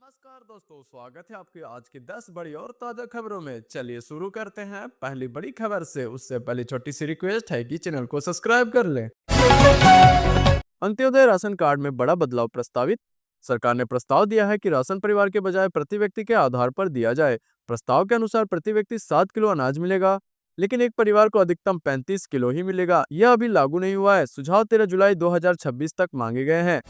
नमस्कार दोस्तों, स्वागत है आपके आज की 10 बड़ी और ताजा खबरों में। चलिए शुरू करते हैं पहली बड़ी खबर से। उससे पहले छोटी सी रिक्वेस्ट है कि चैनल को सब्सक्राइब कर लें। अंत्योदय राशन कार्ड में बड़ा बदलाव प्रस्तावित। सरकार ने प्रस्ताव दिया है कि राशन परिवार के बजाय प्रति व्यक्ति के आधार पर दिया जाए। प्रस्ताव के अनुसार प्रति व्यक्ति 7 किलो अनाज मिलेगा, लेकिन एक परिवार को अधिकतम 35 किलो ही मिलेगा। यह अभी लागू नहीं हुआ है। सुझाव 13 जुलाई 2026 तक मांगे गए हैं।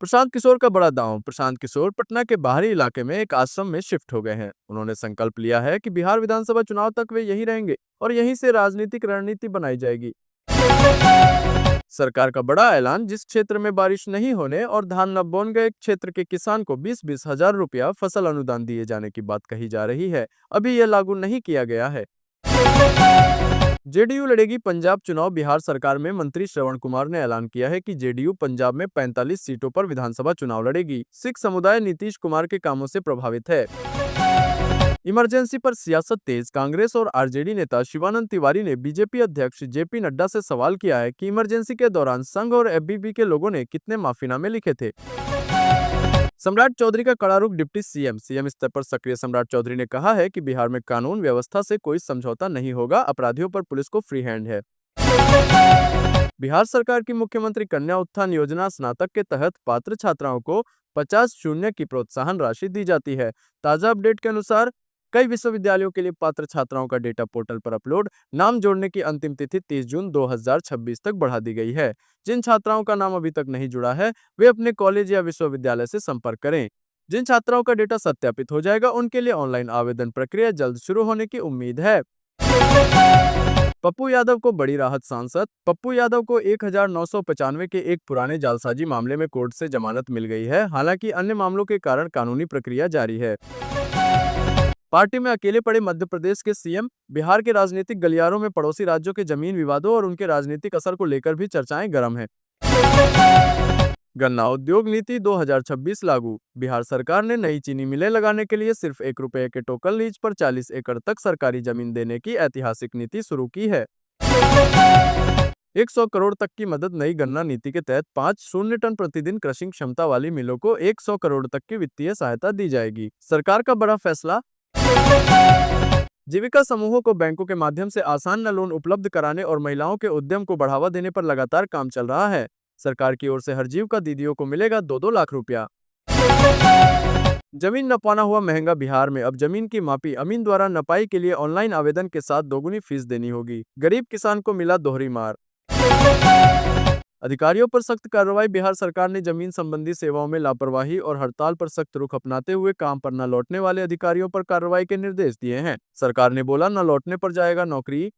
प्रशांत किशोर का बड़ा दांव। प्रशांत किशोर पटना के बाहरी इलाके में एक आश्रम में शिफ्ट हो गए हैं। उन्होंने संकल्प लिया है कि बिहार विधानसभा चुनाव तक वे यहीं रहेंगे और यहीं से राजनीतिक रणनीति बनाई जाएगी। सरकार का बड़ा ऐलान। जिस क्षेत्र में बारिश नहीं होने और धान न बोन गए क्षेत्र के किसान को 20-20 हजार रुपया फसल अनुदान दिए जाने की बात कही जा रही है। अभी यह लागू नहीं किया गया है। जेडीयू लड़ेगी पंजाब चुनाव। बिहार सरकार में मंत्री श्रवण कुमार ने ऐलान किया है कि जेडीयू पंजाब में 45 सीटों पर विधानसभा चुनाव लड़ेगी। सिख समुदाय नीतीश कुमार के कामों से प्रभावित है। इमरजेंसी पर सियासत तेज। कांग्रेस और आरजेडी नेता शिवानंद तिवारी ने बीजेपी अध्यक्ष जेपी नड्डा से सवाल किया है कि इमरजेंसी के दौरान संघ और एबीवी के लोगों ने कितने माफीनामे लिखे थे। सम्राट चौधरी का कड़ा रुख। डिप्टी सीएम स्तर पर सक्रिय सम्राट चौधरी ने कहा है कि बिहार में कानून व्यवस्था से कोई समझौता नहीं होगा। अपराधियों पर पुलिस को फ्री हैंड है। बिहार सरकार की मुख्यमंत्री कन्या उत्थान योजना स्नातक के तहत पात्र छात्राओं को 50 की प्रोत्साहन राशि दी जाती है। ताजा अपडेट के अनुसार कई विश्वविद्यालयों के लिए पात्र छात्राओं का डेटा पोर्टल पर अपलोड। नाम जोड़ने की अंतिम तिथि 30 जून 2026 तक बढ़ा दी गई है। जिन छात्राओं का नाम अभी तक नहीं जुड़ा है वे अपने कॉलेज या विश्वविद्यालय से संपर्क करें। जिन छात्राओं का डेटा सत्यापित हो जाएगा उनके लिए ऑनलाइन आवेदन प्रक्रिया जल्द शुरू होने की उम्मीद है। पप्पू यादव को बड़ी राहत। सांसद पप्पू यादव को 1995 के एक पुराने जालसाजी मामले में कोर्ट से जमानत मिल गई है। हालांकि अन्य मामलों के कारण कानूनी प्रक्रिया जारी है। पार्टी में अकेले पड़े मध्य प्रदेश के सीएम। बिहार के राजनीतिक गलियारों में पड़ोसी राज्यों के जमीन विवादों और उनके राजनीतिक असर को लेकर भी चर्चाएं गर्म हैं। गन्ना उद्योग नीति 2026 लागू। बिहार सरकार ने नई चीनी मिलें लगाने के लिए सिर्फ ₹1 के टोकन लीज पर 40 एकड़ तक सरकारी जमीन देने की ऐतिहासिक नीति शुरू की है। 100 करोड़ तक की मदद। नई गन्ना नीति के तहत 5 टन प्रतिदिन क्रशिंग क्षमता वाली मिलों को 100 करोड़ तक की वित्तीय सहायता दी जाएगी। सरकार का बड़ा फैसला। जीविका समूहों को बैंकों के माध्यम से आसान लोन उपलब्ध कराने और महिलाओं के उद्यम को बढ़ावा देने पर लगातार काम चल रहा है। सरकार की ओर से हर जीविका दीदियों को मिलेगा 2-2 लाख रुपया। जमीन न पाना हुआ महंगा। बिहार में अब जमीन की मापी अमीन द्वारा नपाई के लिए ऑनलाइन आवेदन के साथ दोगुनी फीस देनी होगी। गरीब किसान को मिला दोहरी मार। अधिकारियों पर सख्त कार्रवाई। बिहार सरकार ने जमीन संबंधी सेवाओं में लापरवाही और हड़ताल पर सख्त रुख अपनाते हुए काम पर न लौटने वाले अधिकारियों पर कार्रवाई के निर्देश दिए हैं। सरकार ने बोला न लौटने पर जाएगा नौकरी।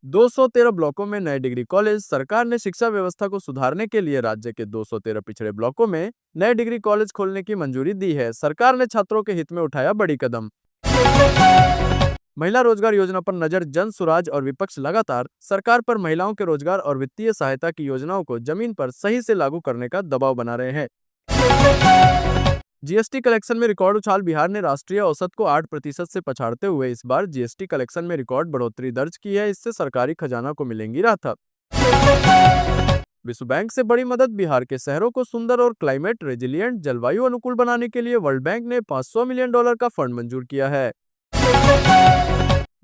213 ब्लॉकों में नए डिग्री कॉलेज। सरकार ने शिक्षा व्यवस्था को सुधारने के लिए राज्य के 213 पिछड़े ब्लॉकों में नए डिग्री कॉलेज खोलने की मंजूरी दी है। सरकार ने छात्रों के हित में उठाया बड़ी कदम। महिला रोजगार योजना पर नजर। जन सुराज और विपक्ष लगातार सरकार पर महिलाओं के रोजगार और वित्तीय सहायता की योजनाओं को जमीन पर सही से लागू करने का दबाव बना रहे हैं। जीएसटी कलेक्शन में रिकॉर्ड उछाल। बिहार ने राष्ट्रीय औसत को 8% से पछाड़ते हुए इस बार जीएसटी कलेक्शन में रिकॉर्ड बढ़ोतरी दर्ज की है। इससे सरकारी खजाना को मिलेंगी राहत। विश्व बैंक से बड़ी मदद। बिहार के शहरों को सुंदर और क्लाइमेट रेजिलिएंट जलवायु अनुकूल बनाने के लिए वर्ल्ड बैंक ने $500 मिलियन का फंड मंजूर किया है।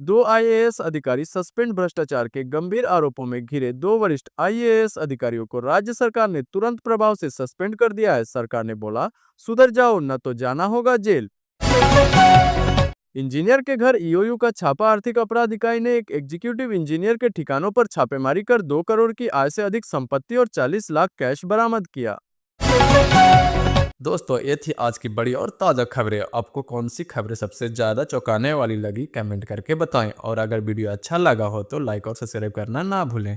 2 आईएएस अधिकारी सस्पेंड। भ्रष्टाचार के गंभीर आरोपों में घिरे 2 वरिष्ठ आईएएस अधिकारियों को राज्य सरकार ने तुरंत प्रभाव से सस्पेंड कर दिया है। सरकार ने बोला सुधर जाओ न तो जाना होगा जेल। इंजीनियर के घर ईओयू का छापा। आर्थिक अपराध इकाई ने एक एग्जीक्यूटिव इंजीनियर के ठिकानों पर छापेमारी कर 2 करोड़ की आय से अधिक संपत्ति और 40 लाख कैश बरामद किया। दोस्तों, ये थी आज की बड़ी और ताज़ा खबरें। आपको कौन सी खबरें सबसे ज़्यादा चौंकाने वाली लगी कमेंट करके बताएं। और अगर वीडियो अच्छा लगा हो तो लाइक और सब्सक्राइब करना ना भूलें।